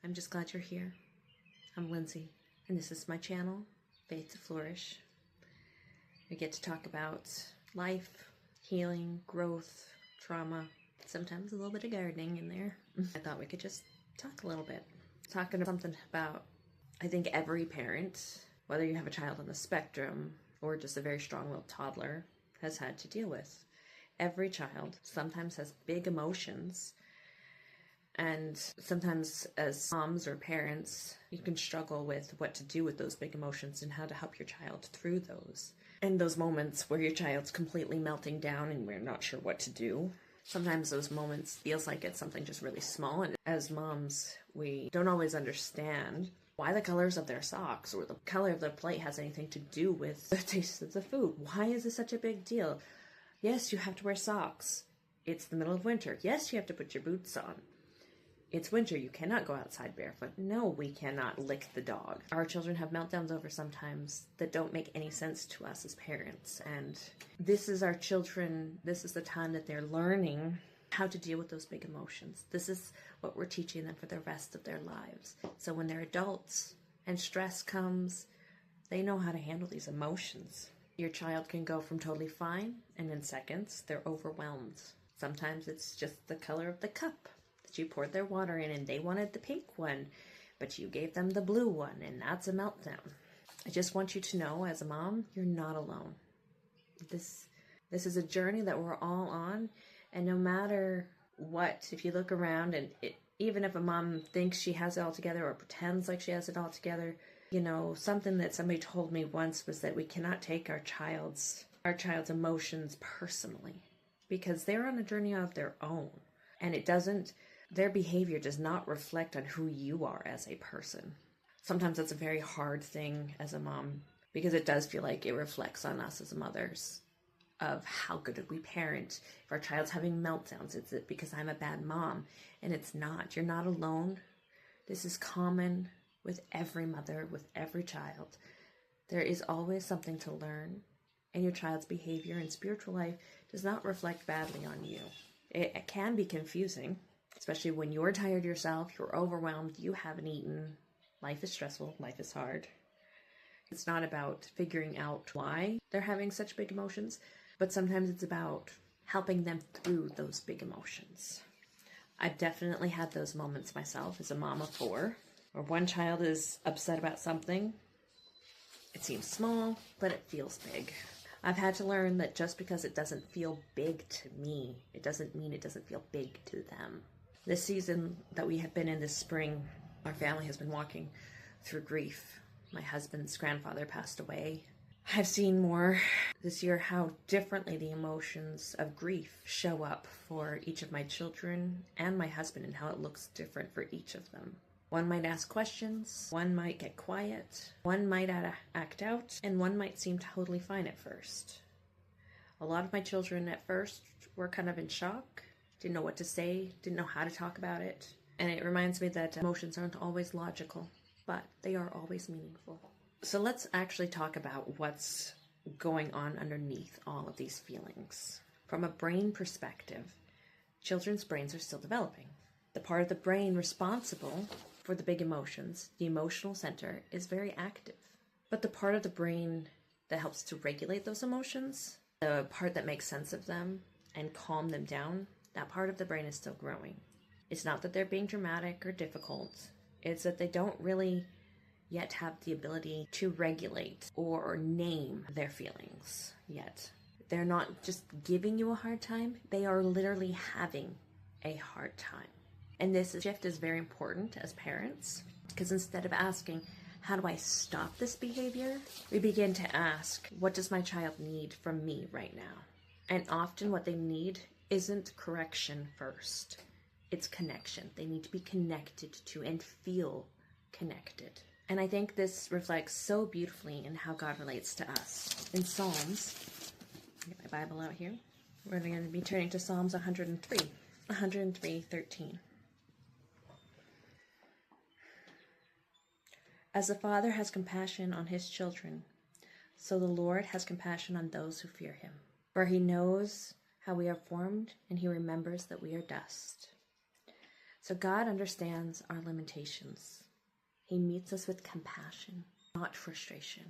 I'm just glad you're here. I'm Lindsay, and this is my channel, Faith to Flourish. We get to talk about life, healing, growth, trauma, sometimes a little bit of gardening in there. I thought we could just talk a little bit. Talking something about, I think every parent, whether you have a child on the spectrum or just a very strong-willed toddler, has had to deal with. Every child sometimes has big emotions, and sometimes as moms or parents, you can struggle with what to do with those big emotions and how to help your child through those. And those moments where your child's completely melting down and we're not sure what to do. Sometimes those moments feels like it's something just really small, and as moms, we don't always understand why the colors of their socks or the color of their plate has anything to do with the taste of the food. Why is this such a big deal? Yes, you have to wear socks. It's the middle of winter. Yes, you have to put your boots on. It's winter. You cannot go outside barefoot. No, we cannot lick the dog. Our children have meltdowns over sometimes that don't make any sense to us as parents. And this is our children. This is the time that they're learning how to deal with those big emotions. This is what we're teaching them for the rest of their lives. So when they're adults and stress comes, they know how to handle these emotions. Your child can go from totally fine, and in seconds, they're overwhelmed. Sometimes it's just the color of the cup that you poured their water in, and they wanted the pink one, but you gave them the blue one, and that's a meltdown. I just want you to know, as a mom, you're not alone. This is a journey that we're all on, and no matter what, if you look around, and even if a mom thinks she has it all together or pretends like she has it all together, you know, something that somebody told me once was that we cannot take our child's emotions personally, because they're on a journey of their own, and their behavior does not reflect on who you are as a person. Sometimes that's a very hard thing as a mom, because it does feel like it reflects on us as mothers of how good did we parent. If our child's having meltdowns, it's because I'm a bad mom, and it's not. You're not alone. This is common with every mother, with every child. There is always something to learn, and your child's behavior and spiritual life does not reflect badly on you. It can be confusing, especially when you're tired yourself, you're overwhelmed, you haven't eaten, life is stressful, life is hard. It's not about figuring out why they're having such big emotions, but sometimes it's about helping them through those big emotions. I've definitely had those moments myself as a mom of 4, where one child is upset about something. It seems small, but it feels big. I've had to learn that just because it doesn't feel big to me, it doesn't mean it doesn't feel big to them. This season that we have been in this spring, our family has been walking through grief. My husband's grandfather passed away. I've seen more this year how differently the emotions of grief show up for each of my children and my husband, and how it looks different for each of them. One might ask questions, one might get quiet, one might act out, and one might seem totally fine at first. A lot of my children at first were kind of in shock, didn't know what to say, didn't know how to talk about it. And it reminds me that emotions aren't always logical, but they are always meaningful. So let's actually talk about what's going on underneath all of these feelings. From a brain perspective, children's brains are still developing. The part of the brain responsible for the big emotions, the emotional center, is very active. But the part of the brain that helps to regulate those emotions, the part that makes sense of them and calm them down, that part of the brain is still growing. It's not that they're being dramatic or difficult. It's that they don't really yet have the ability to regulate or name their feelings yet. They're not just giving you a hard time, they are literally having a hard time. And this shift is very important as parents, because instead of asking, how do I stop this behavior? We begin to ask, what does my child need from me right now? And often what they need isn't correction first. It's connection. They need to be connected to and feel connected. And I think this reflects so beautifully in how God relates to us. In Psalms, get my Bible out here. We're going to be turning to Psalms 103:13. As the Father has compassion on his children, so the Lord has compassion on those who fear him. For he knows how we are formed, and he remembers that we are dust. So God understands our limitations. He meets us with compassion, not frustration.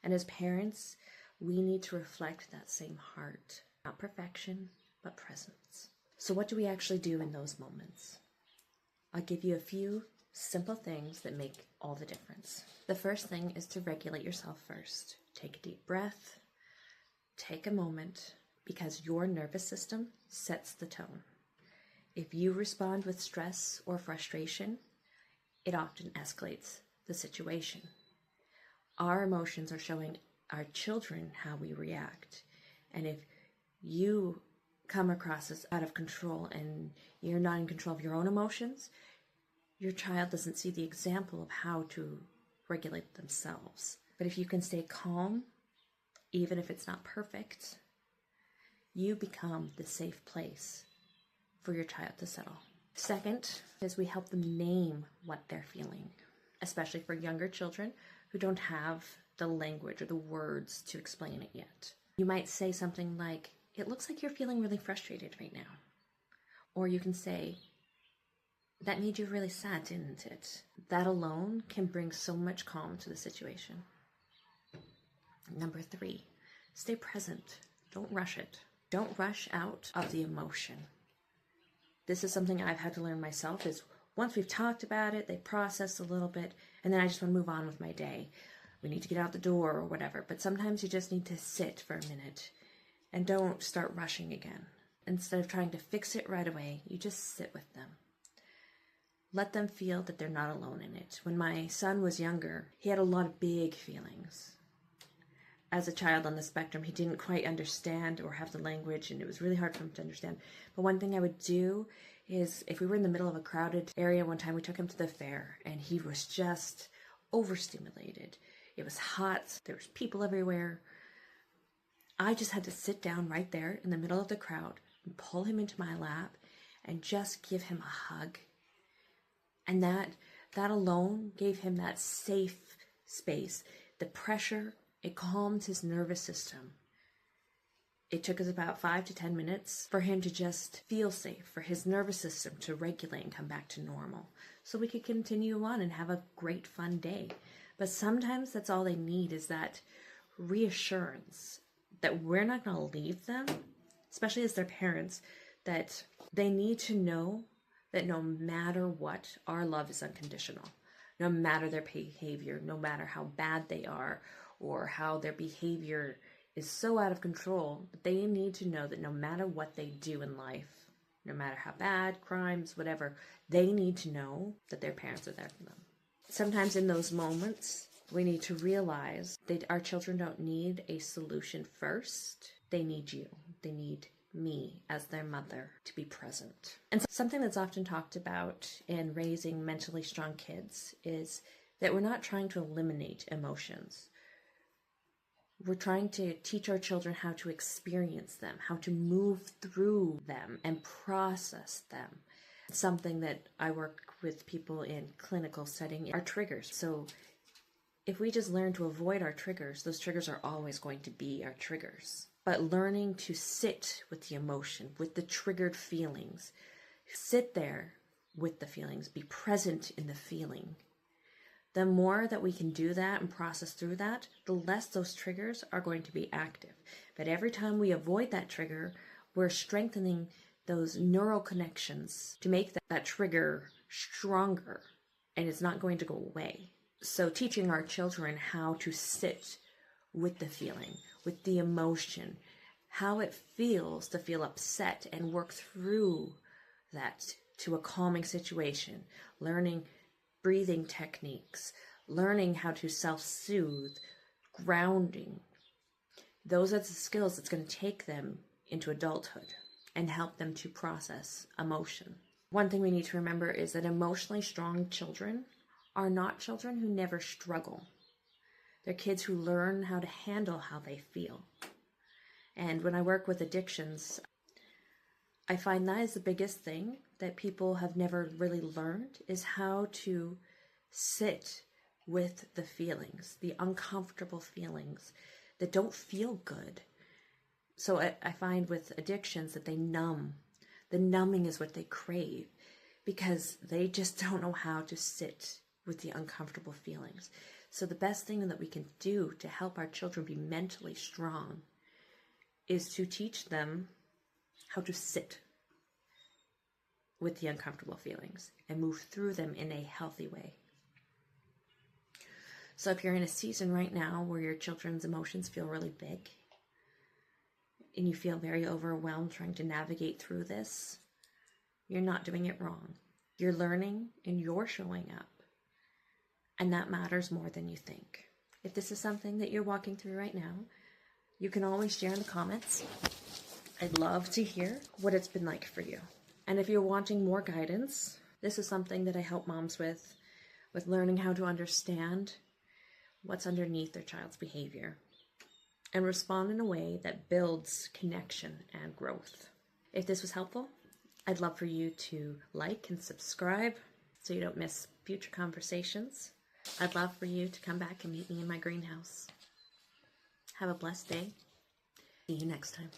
And as parents, we need to reflect that same heart. Not perfection, but presence. So what do we actually do in those moments? I'll give you a few simple things that make all the difference. The first thing is to regulate yourself first. Take a deep breath. Take a moment, because your nervous system sets the tone. If you respond with stress or frustration, it often escalates the situation. Our emotions are showing our children how we react. And if you come across as out of control and you're not in control of your own emotions, your child doesn't see the example of how to regulate themselves. But if you can stay calm, even if it's not perfect, you become the safe place for your child to settle. Second is we help them name what they're feeling, especially for younger children who don't have the language or the words to explain it yet. You might say something like, "It looks like you're feeling really frustrated right now." Or you can say, "That made you really sad, didn't it?" That alone can bring so much calm to the situation. Number 3, stay present. Don't rush it. Don't rush out of the emotion. This is something I've had to learn myself, is once we've talked about it, they process a little bit, and then I just want to move on with my day. We need to get out the door or whatever, but sometimes you just need to sit for a minute and don't start rushing again. Instead of trying to fix it right away, you just sit with them. Let them feel that they're not alone in it. When my son was younger, he had a lot of big feelings. As a child on the spectrum, he didn't quite understand or have the language, and it was really hard for him to understand. But one thing I would do is, if we were in the middle of a crowded area one time, we took him to the fair, and he was just overstimulated. It was hot, there was people everywhere. I just had to sit down right there in the middle of the crowd and pull him into my lap and just give him a hug. And that alone gave him that safe space. The pressure, it calmed his nervous system. It took us about 5 to 10 minutes for him to just feel safe, for his nervous system to regulate and come back to normal, so we could continue on and have a great, fun day. But sometimes that's all they need, is that reassurance that we're not going to leave them, especially as their parents, that they need to know that no matter what, our love is unconditional. No matter their behavior, no matter how bad they are, or how their behavior is so out of control, they need to know that no matter what they do in life, no matter how bad, crimes, whatever, they need to know that their parents are there for them. Sometimes in those moments, we need to realize that our children don't need a solution first. They need you. They need me as their mother to be present. And something that's often talked about in raising mentally strong kids is that we're not trying to eliminate emotions. We're trying to teach our children how to experience them, how to move through them and process them. Something that I work with people in clinical setting are triggers. So if we just learn to avoid our triggers, those triggers are always going to be our triggers. But learning to sit with the emotion, with the triggered feelings, sit there with the feelings, be present in the feeling. The more that we can do that and process through that, the less those triggers are going to be active. But every time we avoid that trigger, we're strengthening those neural connections to make that trigger stronger, and it's not going to go away. So teaching our children how to sit with the feeling, with the emotion, how it feels to feel upset, and work through that to a calming situation, learning breathing techniques, learning how to self-soothe, grounding. Those are the skills that's going to take them into adulthood and help them to process emotion. One thing we need to remember is that emotionally strong children are not children who never struggle. They're kids who learn how to handle how they feel. And when I work with addictions, I find that is the biggest thing that people have never really learned, is how to sit with the feelings, the uncomfortable feelings that don't feel good. So I find with addictions that they numb. The numbing is what they crave. because they just don't know how to sit with the uncomfortable feelings. So the best thing that we can do to help our children be mentally strong is to teach them how to sit with the uncomfortable feelings and move through them in a healthy way. So if you're in a season right now where your children's emotions feel really big and you feel very overwhelmed trying to navigate through this, you're not doing it wrong. You're learning and you're showing up. And that matters more than you think. If this is something that you're walking through right now, you can always share in the comments. I'd love to hear what it's been like for you. And if you're wanting more guidance, this is something that I help moms with learning how to understand what's underneath their child's behavior and respond in a way that builds connection and growth. If this was helpful, I'd love for you to like and subscribe so you don't miss future conversations. I'd love for you to come back and meet me in my greenhouse. Have a blessed day. See you next time.